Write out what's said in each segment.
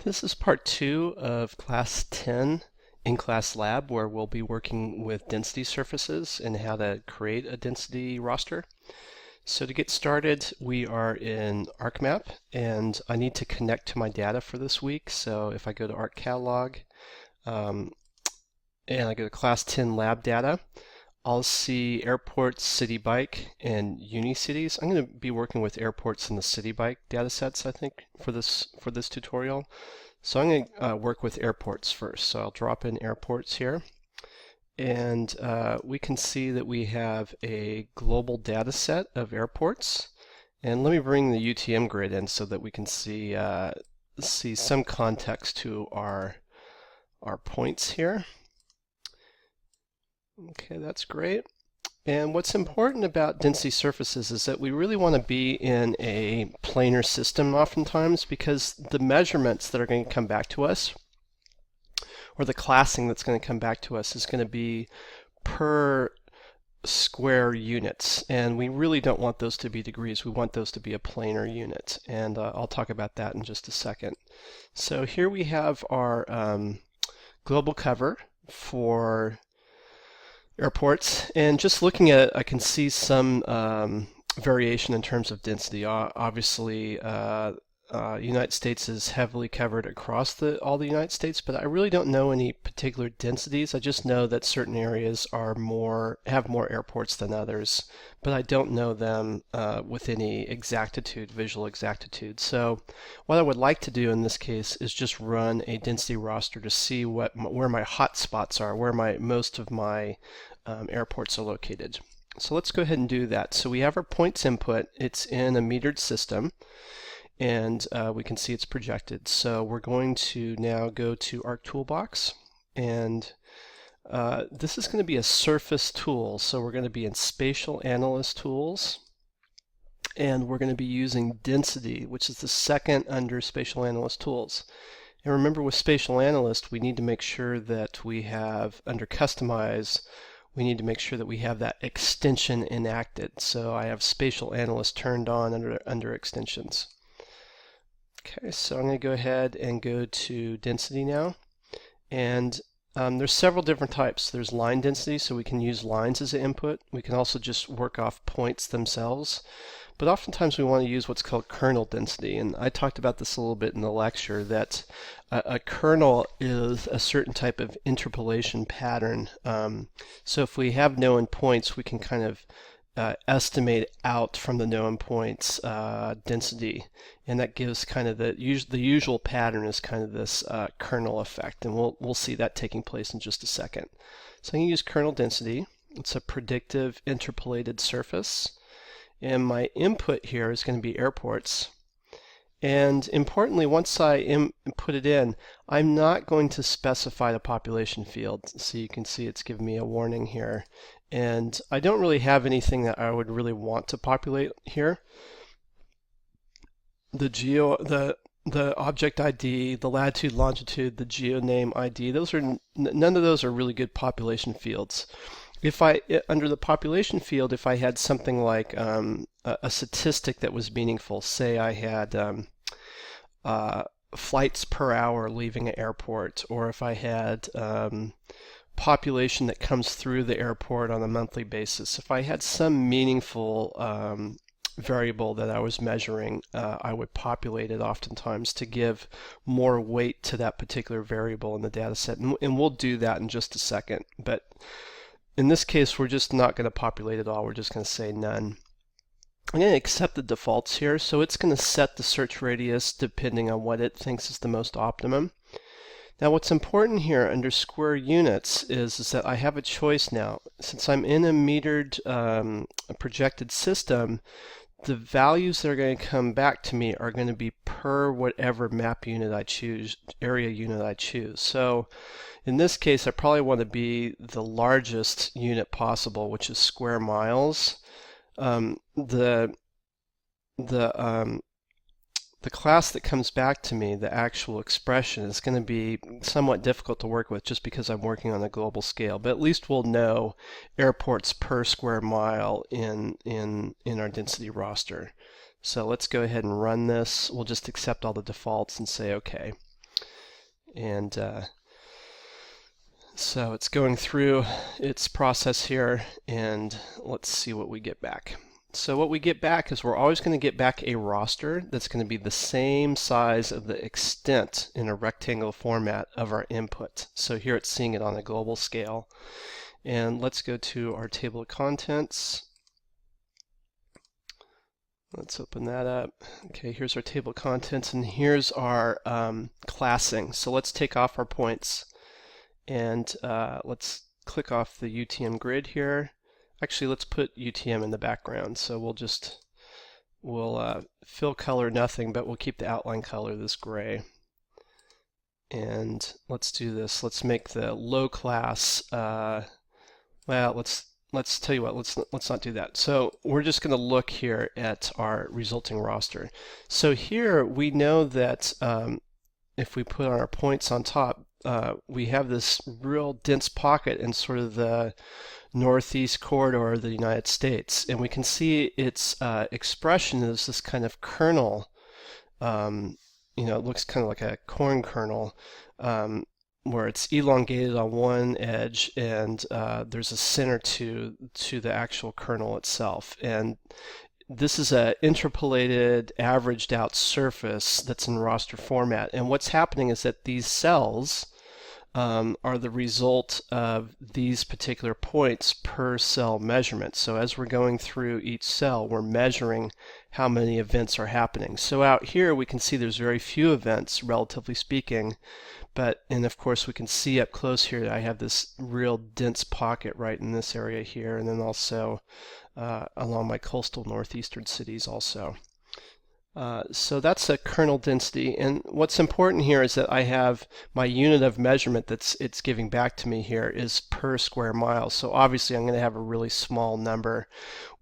This is part 2 of class 10 in class lab, where we'll be working with density surfaces and how to create a density raster. So to get started, we are in ArcMap, and I need to connect to my data for this week. So if I go to Arc Catalog and I go to class 10 lab data, I'll see airports, city bike, and uni-cities. I'm going to be working with airports and the city bike data sets, I think, for this tutorial. So I'm going to work with airports first. So I'll drop in airports here, and we can see that we have a global data set of airports. And let me bring the UTM grid in so that we can see some context to our points here. Okay, that's great. And what's important about density surfaces is that we really want to be in a planar system oftentimes, because the measurements that are going to come back to us, or the classing that's going to come back to us, is going to be per square units. And we really don't want those to be degrees. We want those to be a planar unit. And I'll talk about that in just a second. So here we have our global cover for airports, and just looking at it, I can see some variation in terms of density. Obviously, United States is heavily covered across all the United States, but I really don't know any particular densities. I just know that certain areas have more airports than others, but I don't know them with any visual exactitude. So what I would like to do in this case is just run a density raster to see where my hot spots are, where most of my airports are located. So let's go ahead and do that. So we have our points input. It's in a metered system, and we can see it's projected. So we're going to now go to Arc Toolbox, and this is going to be a surface tool. So we're going to be in Spatial Analyst Tools, and we're going to be using Density, which is the second under Spatial Analyst Tools. And remember, with Spatial Analyst, we need to make sure that we have, under Customize, we need to make sure that we have that extension enacted. So I have Spatial Analyst turned on under Extensions. Okay, so I'm going to go ahead and go to Density now. And there's several different types. There's line density, so we can use lines as an input. We can also just work off points themselves. But oftentimes we want to use what's called kernel density. And I talked about this a little bit in the lecture, that a kernel is a certain type of interpolation pattern. So if we have known points, we can kind of estimate out from the known points density, and that gives kind of the usual pattern is kind of this kernel effect, and we'll see that taking place in just a second. So I'm going to use kernel density. It's a predictive interpolated surface, and my input here is going to be airports. And importantly, once I put it in, I'm not going to specify the population field. So you can see it's giving me a warning here. And I don't really have anything that I would really want to populate here. The object ID, the latitude, longitude, the geoname ID, none of those are really good population fields. Under the population field, if I had something like a statistic that was meaningful, say I had flights per hour leaving an airport, or if I had population that comes through the airport on a monthly basis, if I had some meaningful variable that I was measuring, I would populate it oftentimes to give more weight to that particular variable in the data set. And we'll do that in just a second. But in this case, we're just not going to populate it all. We're just going to say none. I'm going to accept the defaults here. So it's going to set the search radius depending on what it thinks is the most optimum. Now what's important here under square units is that I have a choice now. Since I'm in a metered projected system, the values that are going to come back to me are going to be per whatever map unit I choose, area unit I choose. So in this case, I probably want to be the largest unit possible, which is square miles. The class that comes back to me, the actual expression, is going to be somewhat difficult to work with just because I'm working on a global scale. But at least we'll know airports per square mile in our density raster. So let's go ahead and run this. We'll just accept all the defaults and say OK. And so it's going through its process here, and let's see what we get back. So what we get back is we're always going to get back a roster that's going to be the same size of the extent in a rectangle format of our input. So here it's seeing it on a global scale. And let's go to our table of contents. Let's open that up. Okay, here's our table of contents, and here's our classing. So let's take off our points, and let's click off the UTM grid here. Actually, let's put UTM in the background. So we'll fill color nothing, but we'll keep the outline color this gray. And let's do this. Let's make the low class. Well, let's tell you what. Let's not do that. So we're just going to look here at our resulting roster. So here we know that if we put our points on top, we have this real dense pocket in sort of the northeast corridor of the United States, and we can see its expression is this kind of kernel. It looks kind of like a corn kernel, where it's elongated on one edge, and there's a center to the actual kernel itself. And this is an interpolated, averaged out surface that's in raster format. And what's happening is that these cells are the result of these particular points per cell measurement. So as we're going through each cell, we're measuring how many events are happening. So out here we can see there's very few events, relatively speaking, and of course we can see up close here that I have this real dense pocket right in this area here, and then also along my coastal northeastern cities also. So that's a kernel density, and what's important here is that I have my unit of measurement it's giving back to me here is per square mile. So obviously I'm going to have a really small number.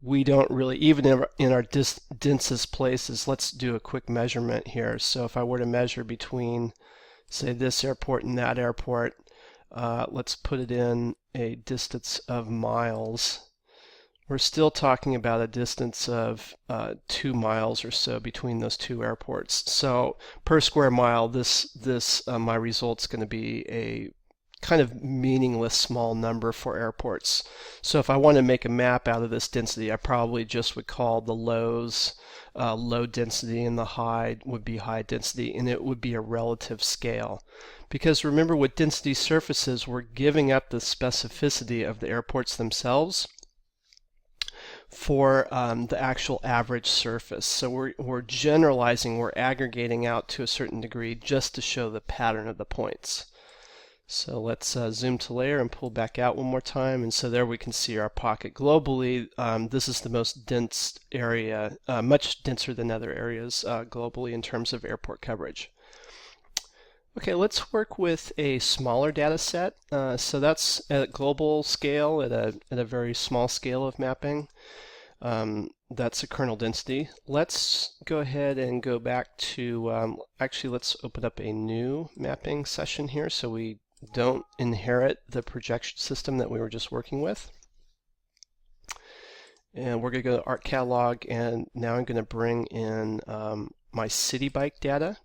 We don't really, even in our densest places, let's do a quick measurement here. So if I were to measure between, say, this airport and that airport, let's put it in a distance of miles. We're still talking about a distance of 2 miles or so between those two airports. So per square mile, my result's going to be a kind of meaningless small number for airports. So if I want to make a map out of this density, I probably just would call the lows low density and the high would be high density, and it would be a relative scale. Because remember, with density surfaces, we're giving up the specificity of the airports themselves for the actual average surface. So we're generalizing, we're aggregating out to a certain degree just to show the pattern of the points. So let's zoom to layer and pull back out one more time, and so there we can see our pocket globally. This is the most dense area, much denser than other areas globally in terms of airport coverage. Okay, let's work with a smaller data set. So that's at a global scale, at a very small scale of mapping. That's a kernel density. Let's go ahead and go back to, actually let's open up a new mapping session here so we don't inherit the projection system that we were just working with. And we're going to go to Art Catalog, and now I'm going to bring in my city bike data.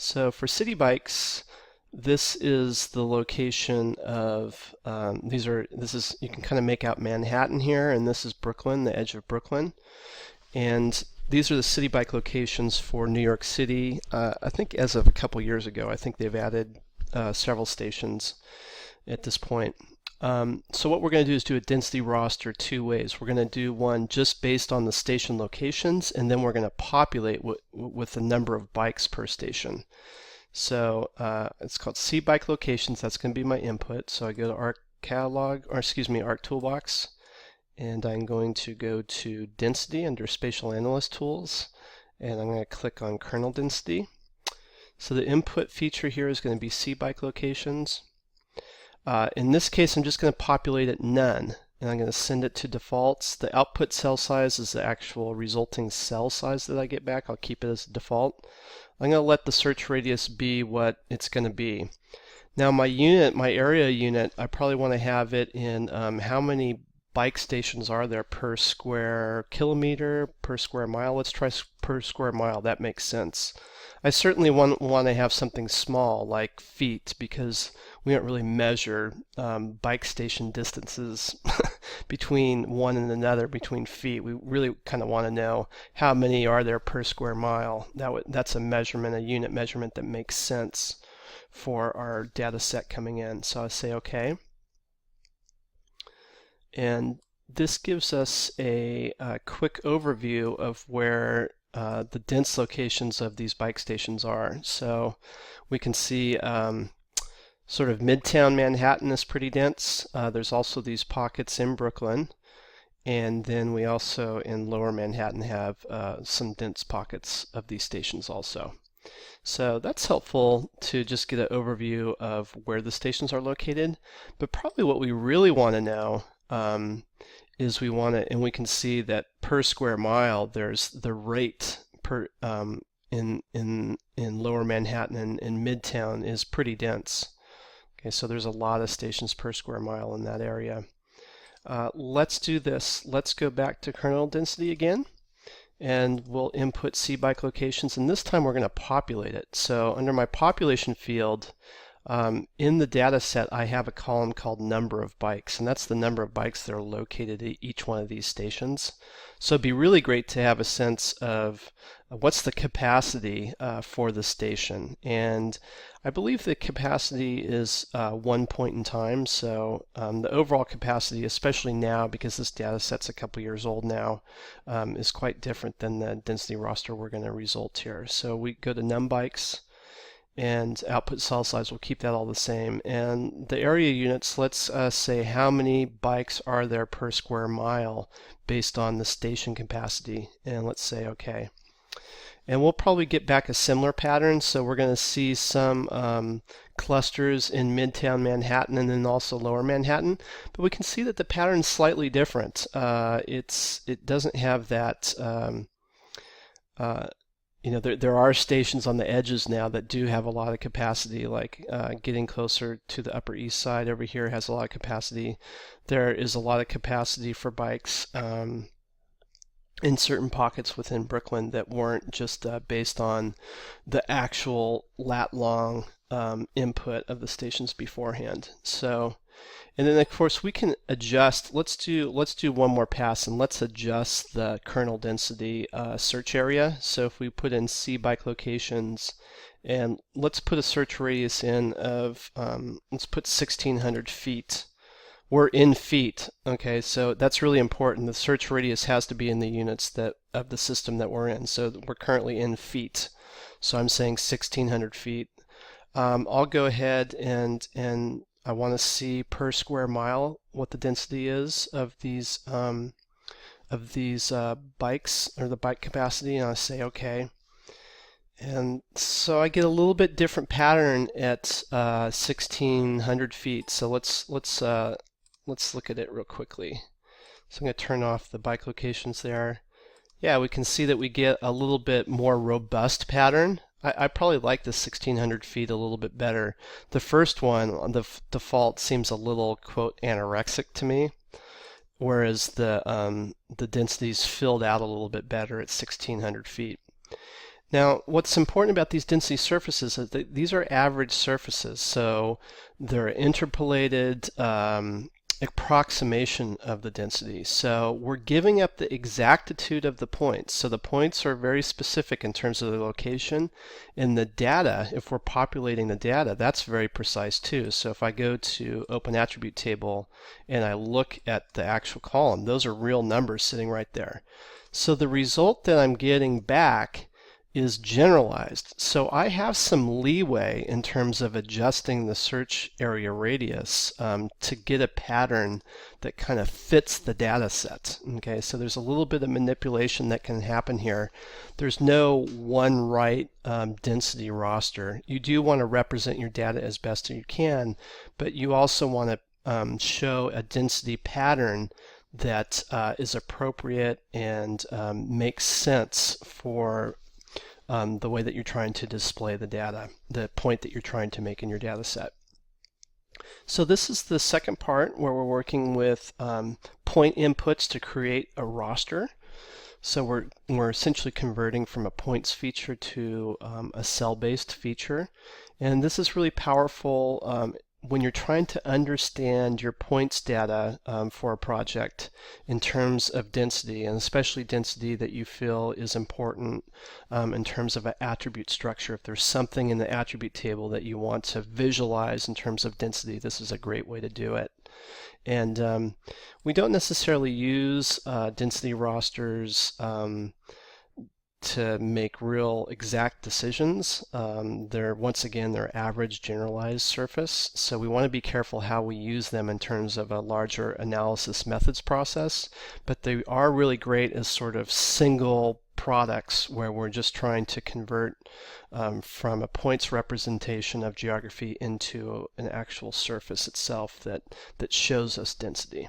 So for city bikes, this is the location of, you can kind of make out Manhattan here, and this is Brooklyn, the edge of Brooklyn. And these are the city bike locations for New York City. I think as of a couple years ago, I think they've added several stations at this point. So what we're going to do is do a density raster two ways. We're going to do one just based on the station locations, and then we're going to populate with the number of bikes per station. So it's called C bike locations. That's going to be my input. So I go to Arc Catalog, or excuse me, Arc Toolbox, and I'm going to go to Density under Spatial Analyst Tools, and I'm going to click on Kernel Density. So the input feature here is going to be C bike locations. In this case, I'm just going to populate it none, and I'm going to send it to defaults. The output cell size is the actual resulting cell size that I get back. I'll keep it as default. I'm going to let the search radius be what it's going to be. Now my unit, my area unit, I probably want to have it in how many bike stations are there per square kilometer, per square mile. Let's try per square mile. That makes sense. I certainly want to have something small like feet, because we don't really measure bike station distances between one and another between feet. We really kind of want to know how many are there per square mile. That's a measurement, a unit measurement that makes sense for our data set coming in. So I say OK. And this gives us a quick overview of where the dense locations of these bike stations are. So we can see sort of Midtown Manhattan is pretty dense. There's also these pockets in Brooklyn. And then we also in Lower Manhattan have some dense pockets of these stations also. So that's helpful to just get an overview of where the stations are located. But probably what we really want to know is we want to, and we can see that per square mile, there's the rate per in Lower Manhattan and in Midtown is pretty dense. Okay, so there's a lot of stations per square mile in that area. Let's do this. Let's go back to kernel density again, and we'll input C-bike locations, and this time we're going to populate it. So under my population field, in the data set, I have a column called number of bikes, and that's the number of bikes that are located at each one of these stations. So it'd be really great to have a sense of what's the capacity for the station. And I believe the capacity is 1 point in time. So the overall capacity, especially now because this data set's a couple years old now, is quite different than the density roster we're going to result here. So we go to num bikes, and output cell size, will keep that all the same. And the area units, let's say how many bikes are there per square mile based on the station capacity, and let's say OK. And we'll probably get back a similar pattern, so we're going to see some clusters in Midtown Manhattan and then also Lower Manhattan, but we can see that the pattern's slightly different. It doesn't have that you know, there are stations on the edges now that do have a lot of capacity, like getting closer to the Upper East Side over here has a lot of capacity. There is a lot of capacity for bikes in certain pockets within Brooklyn that weren't just based on the actual lat-long input of the stations beforehand. So, and then of course we can adjust. Let's do one more pass and let's adjust the kernel density search area. So if we put in C bike locations, and let's put a search radius in of let's put 1,600 feet. We're in feet, okay, so that's really important. The search radius has to be in the units of the system that we're in. So we're currently in feet, so I'm saying 1,600 feet. I'll go ahead and I want to see per square mile what the density is of these bikes, or the bike capacity, and I'll say OK. And so I get a little bit different pattern at 1,600 feet. So let's look at it real quickly. So I'm going to turn off the bike locations there. Yeah, we can see that we get a little bit more robust pattern. I probably like the 1,600 feet a little bit better. The first one on the default seems a little, quote, anorexic to me, whereas the density's filled out a little bit better at 1,600 feet. Now, what's important about these density surfaces is that these are average surfaces, so they're interpolated approximation of the density. So we're giving up the exactitude of the points. So the points are very specific in terms of the location. And the data, if we're populating the data, that's very precise too. So if I go to Open Attribute Table and I look at the actual column, those are real numbers sitting right there. So the result that I'm getting back is generalized. So I have some leeway in terms of adjusting the search area radius to get a pattern that kind of fits the data set. Okay, so there's a little bit of manipulation that can happen here. There's no one right density roster. You do want to represent your data as best you can, but you also want to show a density pattern that is appropriate and makes sense for the way that you're trying to display the data, the point that you're trying to make in your data set. So this is the second part where we're working with point inputs to create a roster. So we're essentially converting from a points feature to a cell-based feature, and this is really powerful when you're trying to understand your points data for a project in terms of density, and especially density that you feel is important in terms of an attribute structure. If there's something in the attribute table that you want to visualize in terms of density, this is a great way to do it. And we don't necessarily use density rosters to make real exact decisions. Once again, they're average generalized surface, so we want to be careful how we use them in terms of a larger analysis methods process, but they are really great as sort of single products where we're just trying to convert from a points representation of geography into an actual surface itself that shows us density.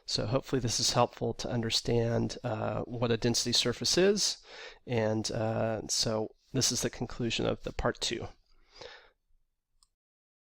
So hopefully this is helpful to understand what a density surface is, and so this is the conclusion of the part 2.